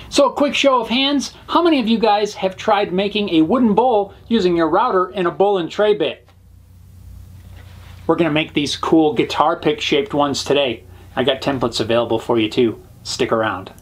So a quick show of hands, how many of you guys have tried making a wooden bowl using your router and a bowl and tray bit? We're going to make these cool guitar pick shaped ones today. I got templates available for you too. Stick around.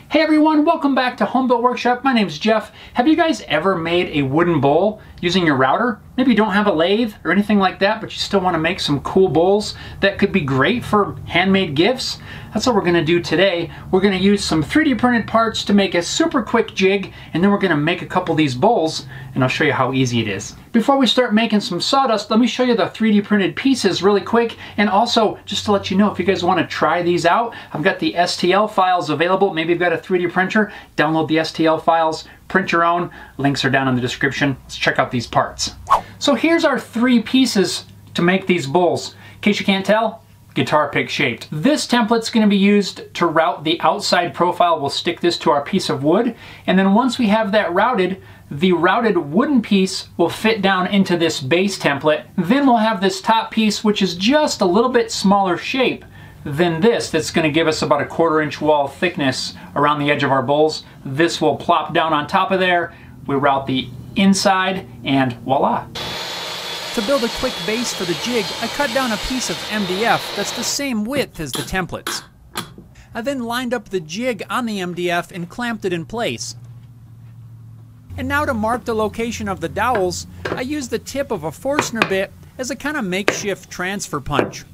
Hey everyone, welcome back to Home Built Workshop. My name's Jeff. Have you guys ever made a wooden bowl using your router? Maybe you don't have a lathe or anything like that, but you still want to make some cool bowls that could be great for handmade gifts? That's what we're going to do today. We're going to use some 3D printed parts to make a super quick jig, and then we're going to make a couple of these bowls, and I'll show you how easy it is. Before we start making some sawdust, let me show you the 3D printed pieces really quick, and also just to let you know, if you guys want to try these out, I've got the STL files available. Maybe you've got a 3D printer, download the STL files, print your own. Links are down in the description. Let's check out these parts. So here's our 3 pieces to make these bowls. In case you can't tell, guitar pick shaped. This template's going to be used to route the outside profile. We'll stick this to our piece of wood, and then once we have that routed, the routed wooden piece will fit down into this base template. Then we'll have this top piece, which is just a little bit smaller shape than this. That's going to give us about a 1/4 inch wall thickness around the edge of our bowls. This will plop down on top of there. We route the inside, and voila. To build a quick base for the jig, I cut down a piece of MDF that's the same width as the templates. I then lined up the jig on the MDF and clamped it in place. And now to mark the location of the dowels, I used the tip of a Forstner bit as a kind of makeshift transfer punch.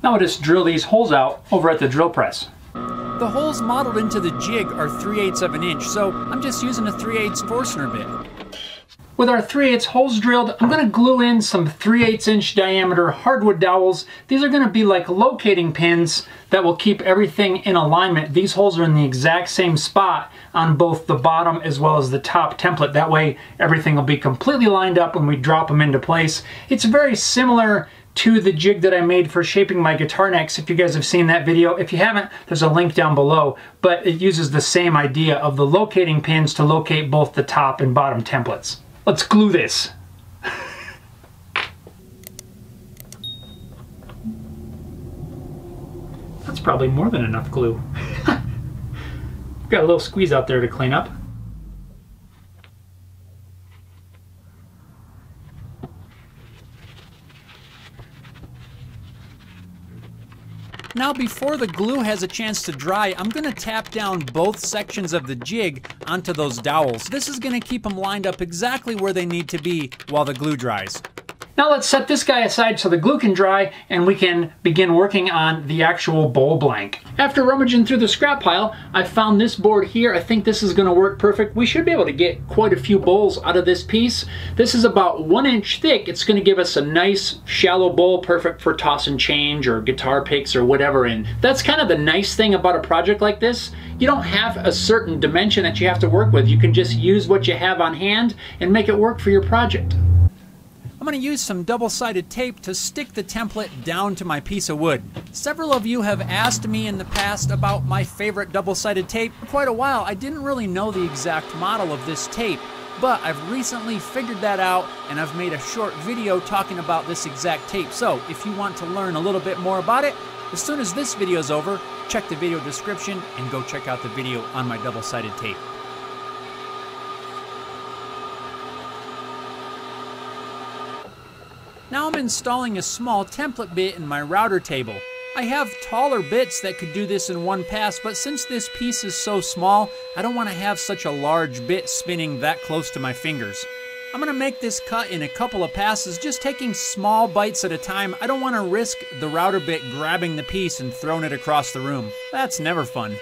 Now we'll just drill these holes out over at the drill press. The holes modeled into the jig are 3/8 of an inch, so I'm just using a 3/8 Forstner bit. With our 3/8 holes drilled, I'm going to glue in some 3/8 inch diameter hardwood dowels. These are going to be like locating pins that will keep everything in alignment. These holes are in the exact same spot on both the bottom as well as the top template. That way everything will be completely lined up when we drop them into place. It's very similar to the jig that I made for shaping my guitar necks, if you guys have seen that video. If you haven't, there's a link down below, but it uses the same idea of the locating pins to locate both the top and bottom templates. Let's glue this. That's probably more than enough glue. Got a little squeeze out there to clean up. Now before the glue has a chance to dry, I'm going to tap down both sections of the jig onto those dowels. This is going to keep them lined up exactly where they need to be while the glue dries. Now let's set this guy aside so the glue can dry and we can begin working on the actual bowl blank. After rummaging through the scrap pile, I found this board here. I think this is going to work perfect. We should be able to get quite a few bowls out of this piece. This is about 1 inch thick. It's going to give us a nice shallow bowl, perfect for toss and change or guitar picks or whatever. And that's kind of the nice thing about a project like this. You don't have a certain dimension that you have to work with. You can just use what you have on hand and make it work for your project. I'm going to use some double-sided tape to stick the template down to my piece of wood. Several of you have asked me in the past about my favorite double-sided tape. For quite a while, I didn't really know the exact model of this tape, but I've recently figured that out and I've made a short video talking about this exact tape. So if you want to learn a little bit more about it, as soon as this video is over, check the video description and go check out the video on my double-sided tape. Now I'm installing a small template bit in my router table. I have taller bits that could do this in one pass, but since this piece is so small, I don't want to have such a large bit spinning that close to my fingers. I'm going to make this cut in a couple of passes, just taking small bites at a time. I don't want to risk the router bit grabbing the piece and throwing it across the room. That's never fun.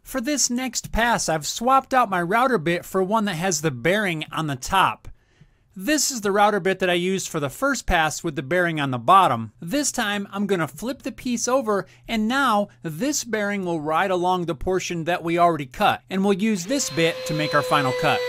For this next pass, I've swapped out my router bit for one that has the bearing on the top. This is the router bit that I used for the first pass with the bearing on the bottom. This time, I'm going to flip the piece over, and now this bearing will ride along the portion that we already cut, and we'll use this bit to make our final cut.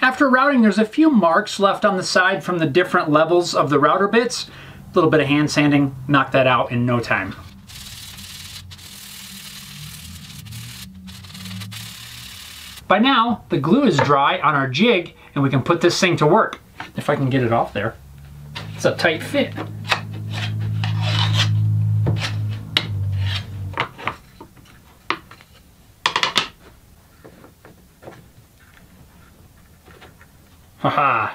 After routing, there's a few marks left on the side from the different levels of the router bits. A little bit of hand sanding, knock that out in no time. By now, the glue is dry on our jig and we can put this thing to work. If I can get it off there. It's a tight fit. Haha.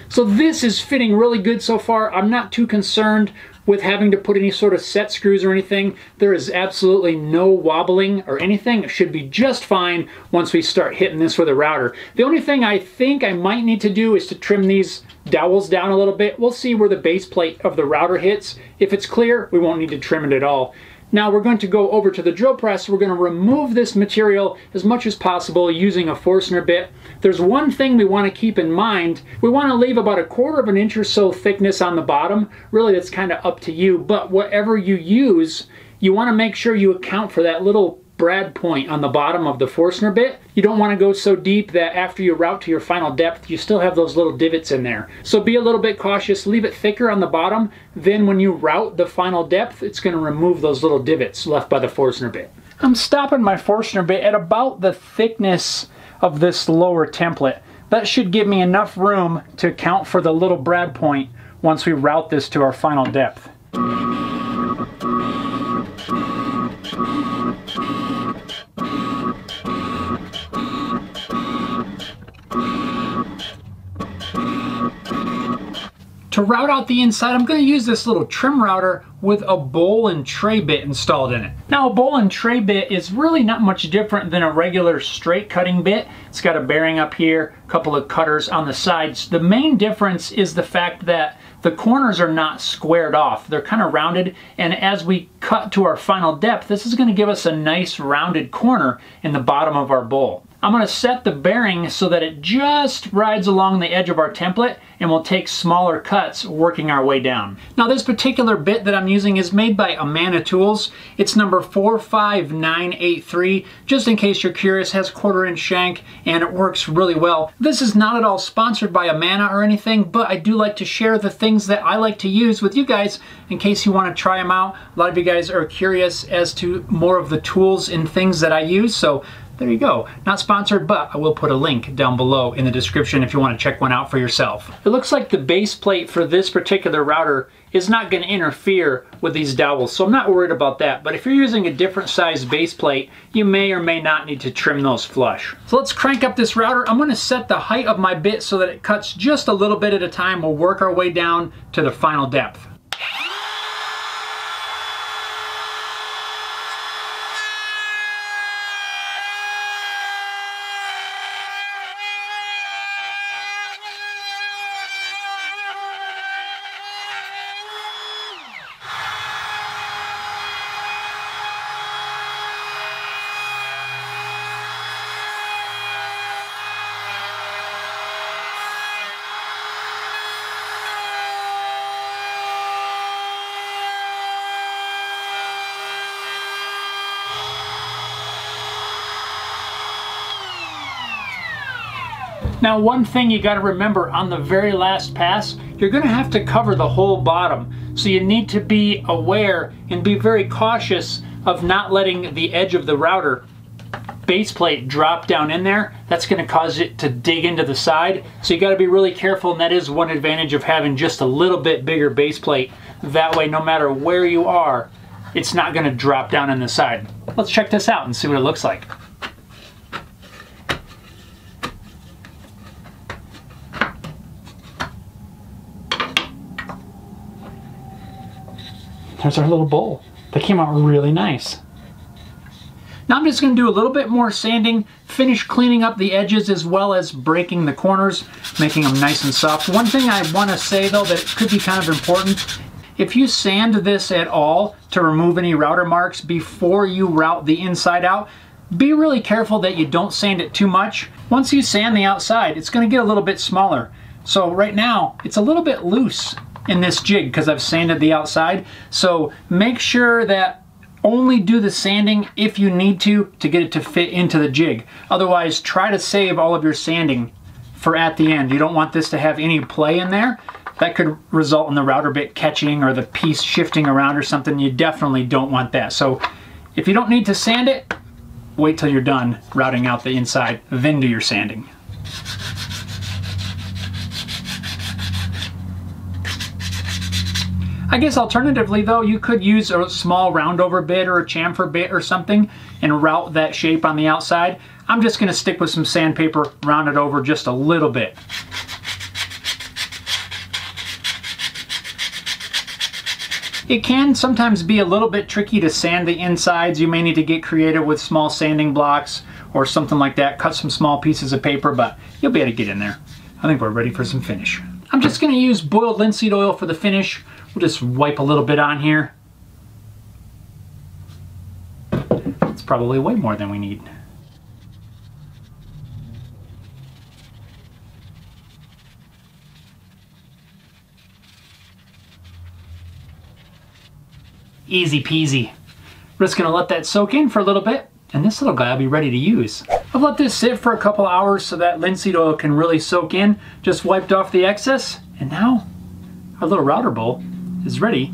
So this is fitting really good so far. I'm not too concerned with having to put any sort of set screws or anything. There is absolutely no wobbling or anything. It should be just fine once we start hitting this with a router. The only thing I think I might need to do is to trim these dowels down a little bit. We'll see where the base plate of the router hits. If it's clear, we won't need to trim it at all. Now we're going to go over to the drill press. We're going to remove this material as much as possible using a Forstner bit. There's one thing we want to keep in mind. We want to leave about 1/4 of an inch or so thickness on the bottom. Really, that's kind of up to you, but whatever you use, you want to make sure you account for that little brad point on the bottom of the Forstner bit. You don't want to go so deep that after you route to your final depth, you still have those little divots in there. So be a little bit cautious, leave it thicker on the bottom, then when you route the final depth, it's going to remove those little divots left by the Forstner bit. I'm stopping my Forstner bit at about the thickness of this lower template. That should give me enough room to account for the little brad point once we route this to our final depth. To route out the inside, I'm going to use this little trim router with a bowl and tray bit installed in it. Now, a bowl and tray bit is really not much different than a regular straight cutting bit. It's got a bearing up here, a couple of cutters on the sides. The main difference is the fact that the corners are not squared off. They're kind of rounded, and as we cut to our final depth, this is going to give us a nice rounded corner in the bottom of our bowl. I'm going to set the bearing so that it just rides along the edge of our template, and we'll take smaller cuts working our way down. Now, this particular bit that I'm using is made by Amana Tools. It's number 45983. Just in case you're curious, has 1/4 inch shank and it works really well. This is not at all sponsored by Amana or anything, but I do like to share the things that I like to use with you guys in case you want to try them out. A lot of you guys are curious as to more of the tools and things that I use, so there you go. Not sponsored, but I will put a link down below in the description if you want to check one out for yourself. It looks like the base plate for this particular router is not going to interfere with these dowels, so I'm not worried about that. But if you're using a different size base plate, you may or may not need to trim those flush. So let's crank up this router. I'm going to set the height of my bit so that it cuts just a little bit at a time. We'll work our way down to the final depth. Now, one thing you got to remember on the very last pass, you're going to have to cover the whole bottom. So you need to be aware and be very cautious of not letting the edge of the router base plate drop down in there. That's going to cause it to dig into the side. So you got to be really careful, and that is one advantage of having just a little bit bigger base plate. That way, no matter where you are, it's not going to drop down in the side. Let's check this out and see what it looks like. There's our little bowl. They came out really nice. Now I'm just going to do a little bit more sanding, finish cleaning up the edges as well as breaking the corners, making them nice and soft. One thing I want to say though that could be kind of important, if you sand this at all to remove any router marks before you route the inside out, be really careful that you don't sand it too much. Once you sand the outside, it's going to get a little bit smaller. So right now, it's a little bit loose in this jig because I've sanded the outside. So make sure that only do the sanding if you need to get it to fit into the jig. Otherwise, try to save all of your sanding for at the end. You don't want this to have any play in there. That could result in the router bit catching or the piece shifting around or something. You definitely don't want that. So if you don't need to sand it, wait till you're done routing out the inside, then do your sanding. I guess alternatively though, you could use a small roundover bit or a chamfer bit or something and route that shape on the outside. I'm just gonna stick with some sandpaper, round it over just a little bit. It can sometimes be a little bit tricky to sand the insides. You may need to get creative with small sanding blocks or something like that. Cut some small pieces of paper, but you'll be able to get in there. I think we're ready for some finish. I'm just gonna use boiled linseed oil for the finish. We'll just wipe a little bit on here. It's probably way more than we need. Easy peasy. We're just gonna let that soak in for a little bit, and this little guy will be ready to use. I've let this sit for a couple hours so that linseed oil can really soak in. Just wiped off the excess, and now our little router bowl is ready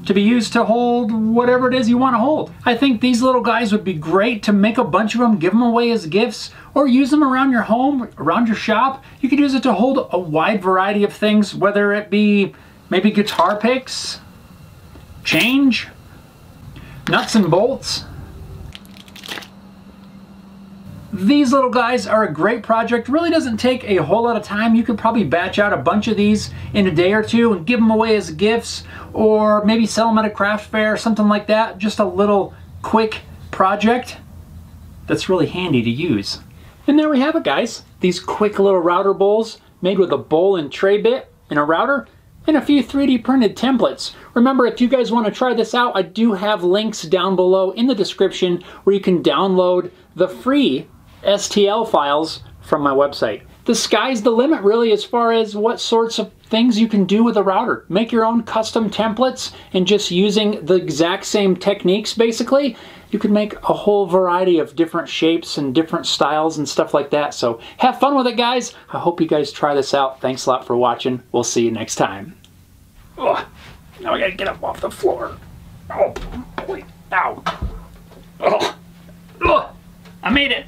to be used to hold whatever it is you want to hold. I think these little guys would be great to make a bunch of them, give them away as gifts, or use them around your home, around your shop. You could use it to hold a wide variety of things, whether it be maybe guitar picks, change, nuts and bolts. These little guys are a great project. Really doesn't take a whole lot of time. You could probably batch out a bunch of these in a day or two and give them away as gifts, or maybe sell them at a craft fair or something like that. Just a little quick project that's really handy to use. And there we have it, guys. These quick little router bowls made with a bowl and tray bit and a router and a few 3D printed templates. Remember, if you guys want to try this out, I do have links down below in the description where you can download the free STL files from my website. The sky's the limit really as far as what sorts of things you can do with a router. Make your own custom templates and just using the exact same techniques basically, you can make a whole variety of different shapes and different styles and stuff like that. So have fun with it, guys. I hope you guys try this out. Thanks a lot for watching. We'll see you next time. Ugh, now I gotta get up off the floor. Oh boy, ow. Ugh. Ugh. I made it.